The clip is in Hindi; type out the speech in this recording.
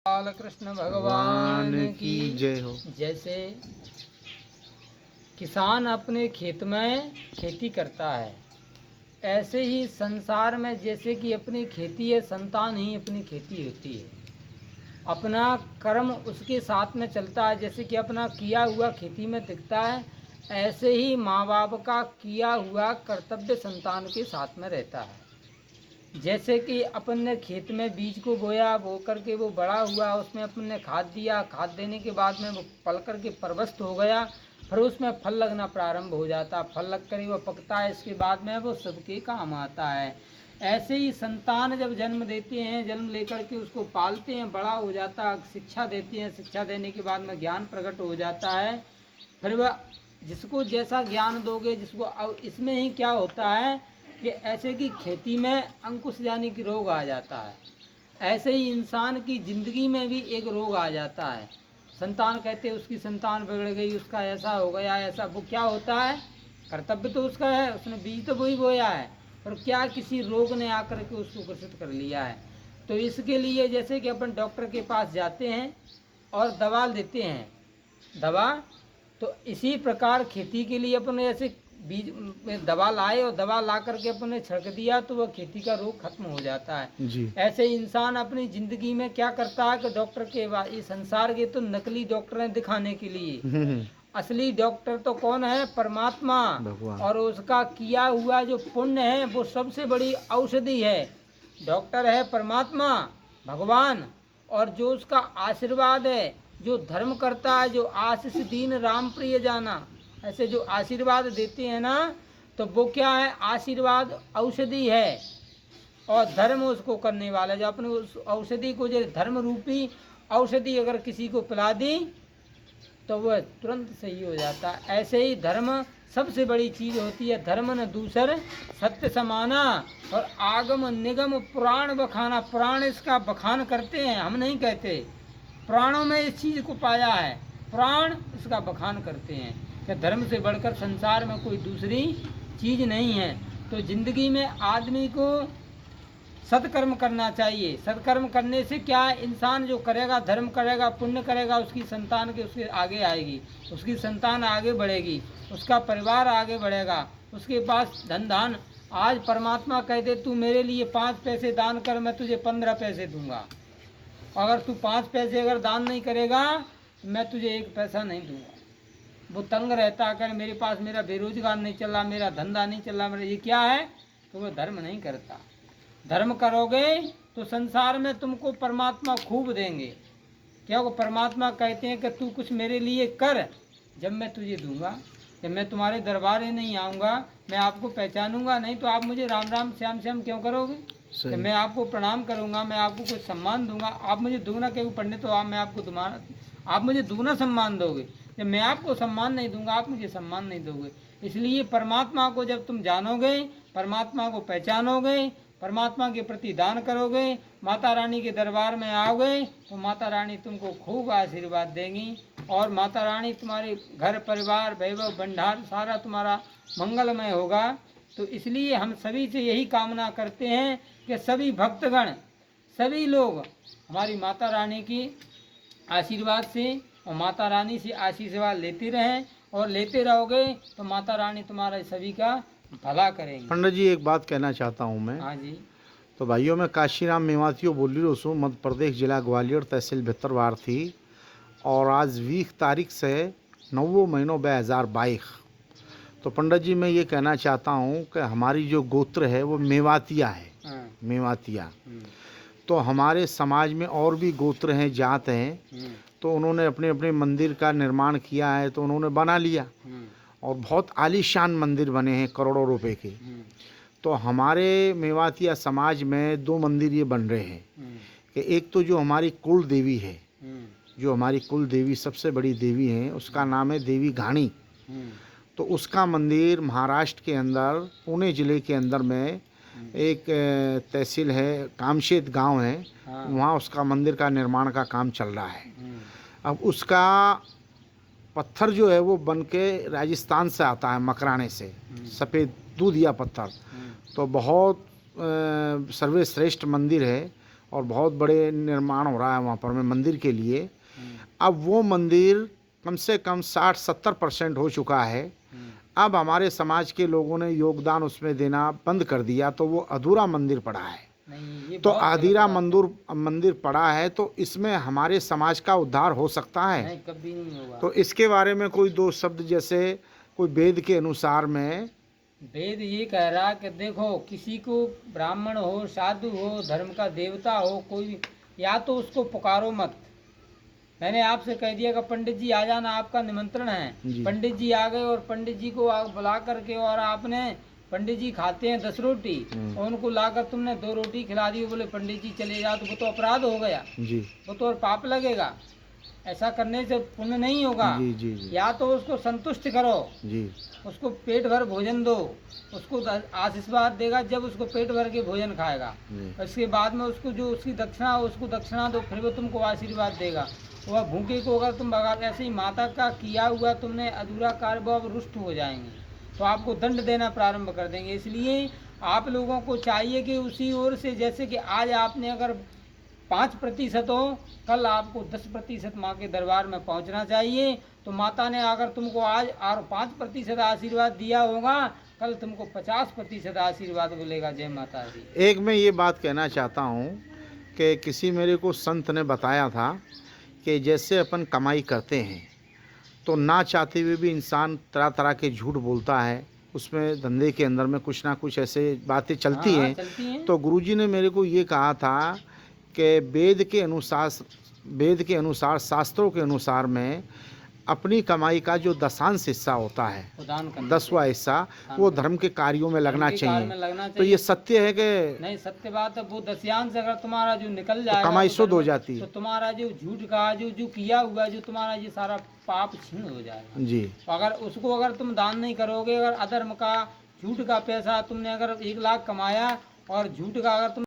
बाल कृष्ण भगवान की जय हो। जैसे किसान अपने खेत में खेती करता है, ऐसे ही संसार में जैसे कि अपनी खेती है, संतान ही अपनी खेती होती है। अपना कर्म उसके साथ में चलता है, जैसे कि अपना किया हुआ खेती में दिखता है, ऐसे ही माँ बाप का किया हुआ कर्तव्य संतान के साथ में रहता है। जैसे कि अपन ने खेत में बीज को बोया, बो करके वो बड़ा हुआ, उसमें अपन ने खाद दिया, खाद देने के बाद में वो पल करके परवस्त हो गया, फिर उसमें फल लगना प्रारंभ हो जाता, फल लग कर वो पकता है, इसके बाद में वो सबके काम आता है। ऐसे ही संतान जब जन्म देते हैं, जन्म लेकर के उसको पालते हैं, बड़ा हो जाता है, शिक्षा देते हैं, शिक्षा देने के बाद में ज्ञान प्रकट हो जाता है। फिर वह जिसको जैसा ज्ञान दोगे, जिसको अब इसमें ही क्या होता है कि ऐसे कि खेती में अंकुश यानी कि रोग आ जाता है, ऐसे ही इंसान की ज़िंदगी में भी एक रोग आ जाता है। संतान कहते हैं उसकी संतान बिगड़ गई, उसका ऐसा हो गया, ऐसा। वो क्या होता है, कर्तव्य तो उसका है, उसने बीज तो वही बोया है, पर क्या किसी रोग ने आकर के उसको ग्रसित कर लिया है। तो इसके लिए जैसे कि अपन डॉक्टर के पास जाते हैं और दवा देते हैं, दवा, तो इसी प्रकार खेती के लिए अपन ऐसे बीज में दवा लाए और दवा ला करके अपन ने छिड़क दिया तो वह खेती का रोग खत्म हो जाता है जी। ऐसे इंसान अपनी जिंदगी में क्या करता है कि डॉक्टर के बाद, इस संसार के तो नकली डॉक्टर हैं दिखाने के लिए, असली डॉक्टर तो कौन है, परमात्मा भगवान। और उसका किया हुआ जो पुण्य है वो सबसे बड़ी औषधि है। डॉक्टर है परमात्मा, भगवान, और जो उसका आशीर्वाद है, जो धर्म करता है, जो आशीष दीन राम प्रिय जाना, ऐसे जो आशीर्वाद देते हैं ना, तो वो क्या है, आशीर्वाद औषधि है और धर्म उसको करने वाला। जो अपने उस औषधि को, जो धर्म रूपी औषधि अगर किसी को पिला दी तो वह तुरंत सही हो जाता है। ऐसे ही धर्म सबसे बड़ी चीज होती है, धर्म न दूसर सत्य समाना, और आगम निगम पुराण बखाना। पुराण इसका बखान करते हैं, हम नहीं कहते, पुराणों में इस चीज को पाया है, पुराण इसका बखान करते हैं कि धर्म से बढ़कर संसार में कोई दूसरी चीज नहीं है। तो जिंदगी में आदमी को सत्कर्म करना चाहिए। सत्कर्म करने से क्या है, इंसान जो करेगा, धर्म करेगा, पुण्य करेगा, उसकी संतान के उसके आगे आएगी, उसकी संतान आगे बढ़ेगी, उसका परिवार आगे बढ़ेगा, उसके पास धन धान। आज परमात्मा कह दे तू मेरे लिए 5 पैसे दान कर, मैं तुझे 15 पैसे दूंगा। अगर तू 5 पैसे अगर दान नहीं करेगा मैं तुझे 1 पैसा नहीं दूंगा। वो तंग रहता है, अगर मेरे पास, मेरा बेरोजगार नहीं चल रहा, मेरा धंधा नहीं चल रहा, मेरा ये क्या है, तो वो धर्म नहीं करता। धर्म करोगे तो संसार में तुमको परमात्मा खूब देंगे। क्या वो परमात्मा कहते हैं कि तू कुछ मेरे लिए कर, जब मैं तुझे दूंगा। जब मैं तुम्हारे दरबार ही नहीं आऊँगा, मैं आपको पहचानूंगा नहीं, तो आप मुझे राम राम श्याम श्याम क्यों करोगे। तो मैं आपको प्रणाम करूंगा, मैं आपको कुछ सम्मान दूंगा, आप मुझे दुगना क्यों पंडित हो, मैं आपको तुम्हारा, आप मुझे दुगना सम्मान दोगे। जब मैं आपको सम्मान नहीं दूंगा, आप मुझे सम्मान नहीं दोगे। इसलिए परमात्मा को जब तुम जानोगे, परमात्मा को पहचानोगे, परमात्मा के प्रति दान करोगे, माता रानी के दरबार में आओगे, तो माता रानी तुमको खूब आशीर्वाद देंगी और माता रानी तुम्हारे घर परिवार वैभव भंडार सारा तुम्हारा मंगलमय होगा। तो इसलिए हम सभी से यही कामना करते हैं कि सभी भक्तगण, सभी लोग हमारी माता रानी की आशीर्वाद से और माता रानी से आशीर्वाद लेते रहें, और लेते रहोगे तो माता रानी तुम्हारा सभी का भला करेंगे। पंडित जी एक बात कहना चाहता हूँ मैं। हाँ जी। तो भाइयों, मैं काशीराम मेवातियों बोल रही हूँ, मध्य प्रदेश जिला ग्वालियर तहसील भितरवार थी, और आज 20 तारीख से 9 महीनों 2022। तो पंडित जी मैं ये कहना चाहता हूँ कि हमारी जो गोत्र है वो मेवातिया है। हाँ। मेवातिया। तो हमारे समाज में और भी गोत्र हैं, जात हैं, तो उन्होंने अपने अपने मंदिर का निर्माण किया है, तो उन्होंने बना लिया, और बहुत आलीशान मंदिर बने हैं करोड़ों रुपए के। तो हमारे मेवातिया समाज में 2 मंदिर ये बन रहे हैं कि एक तो जो हमारी कुल देवी है, जो हमारी कुल देवी सबसे बड़ी देवी है, उसका नाम है देवी घाणी। तो उसका मंदिर महाराष्ट्र के अंदर पुणे ज़िले के अंदर में एक तहसील है, कामशेत गांव है, वहाँ उसका मंदिर का निर्माण का काम चल रहा है। अब उसका पत्थर जो है वो बन के राजस्थान से आता है, मकराने से, सफ़ेद दूधिया पत्थर। तो बहुत सर्वश्रेष्ठ मंदिर है, और बहुत बड़े निर्माण हो रहा है वहाँ पर में मंदिर के लिए। अब वो मंदिर कम से कम 60-70% हो चुका है। अब हमारे समाज के लोगों ने योगदान उसमें देना बंद कर दिया, तो वो अधूरा मंदिर पड़ा है। नहीं, ये तो बहुत गलत आधीरा बात है। मंदिर पड़ा है, तो इसमें हमारे समाज का उद्धार हो सकता है? नहीं, कभी नहीं होगा। तो इसके बारे में कोई दो शब्द, जैसे कोई वेद के अनुसार में। वेद ये कह रहा कि देखो, किसी को ब्राह्मण हो, साधु हो, धर्म का देवता हो, कोई भी, या तो उसको पुकारो मत। मैंने आपसे कह दिया कि पंडित जी आ जाना, आपका निमंत्रण है। जी। पंडित जी आ गए और पंडित जी को बुला करके, और आपने, पंडित जी खाते हैं 10 रोटी और उनको लाकर तुमने 2 रोटी खिला दी, बोले पंडित जी चले जाओ, तो वो तो अपराध हो गया जी वो तो और पाप लगेगा। ऐसा करने से पुण्य नहीं होगा। जी जी जी या तो उसको संतुष्ट करो, जी उसको पेट भर भोजन दो, उसको आशीर्वाद देगा जब उसको पेट भर के भोजन खाएगा। जी उसके बाद में उसको जो उसकी दक्षिणा हो, उसको दक्षिणा दो, फिर वो तुमको आशीर्वाद देगा। वह भूखे को अगर तुम भगा, ऐसे ही माता का किया हुआ तुमने अधूरा कार्य, वो अब रुष्ट हो जाएंगे, तो आपको दंड देना प्रारंभ कर देंगे। इसलिए आप लोगों को चाहिए कि उसी ओर से, जैसे कि आज आपने अगर 5% हो, कल आपको 10% माँ के दरबार में पहुँचना चाहिए। तो माता ने अगर तुमको आज और 5% आशीर्वाद दिया होगा, कल तुमको 50% आशीर्वाद मिलेगा। जय माता दी। एक मैं ये बात कहना चाहता हूँ कि किसी मेरे को संत ने बताया था कि जैसे अपन कमाई करते हैं, तो ना चाहते हुए भी इंसान तरह तरह के झूठ बोलता है, उसमें धंधे के अंदर में कुछ ना कुछ ऐसे बातें चलती हाँ, हैं। चलती हैं। तो गुरुजी ने मेरे को ये कहा था कि वेद के अनुसार शास्त्रों के अनुसार में अपनी कमाई का जो दशांश हिस्सा होता है, दान करना 10वां हिस्सा, वो धर्म के कार्यों में लगना चाहिए, कार्य में चाहिए। लगना तो चाहिए। ये सत्य है कि नहीं, सत्य बात है। वो दशयांश अगर तुम्हारा जो निकल जाएगा, कमाई तो शुद्ध हो धर्म- जाती है। तो तुम्हारा जो झूठ का जो किया हुआ, जो तुम्हारा ये सारा पाप छीन हो जाएगा। जी तो अगर उसको अगर तुम दान नहीं करोगे, अगर अधर्म का, झूठ का पैसा तुमने अगर 1 लाख कमाया और झूठ का अगर तुम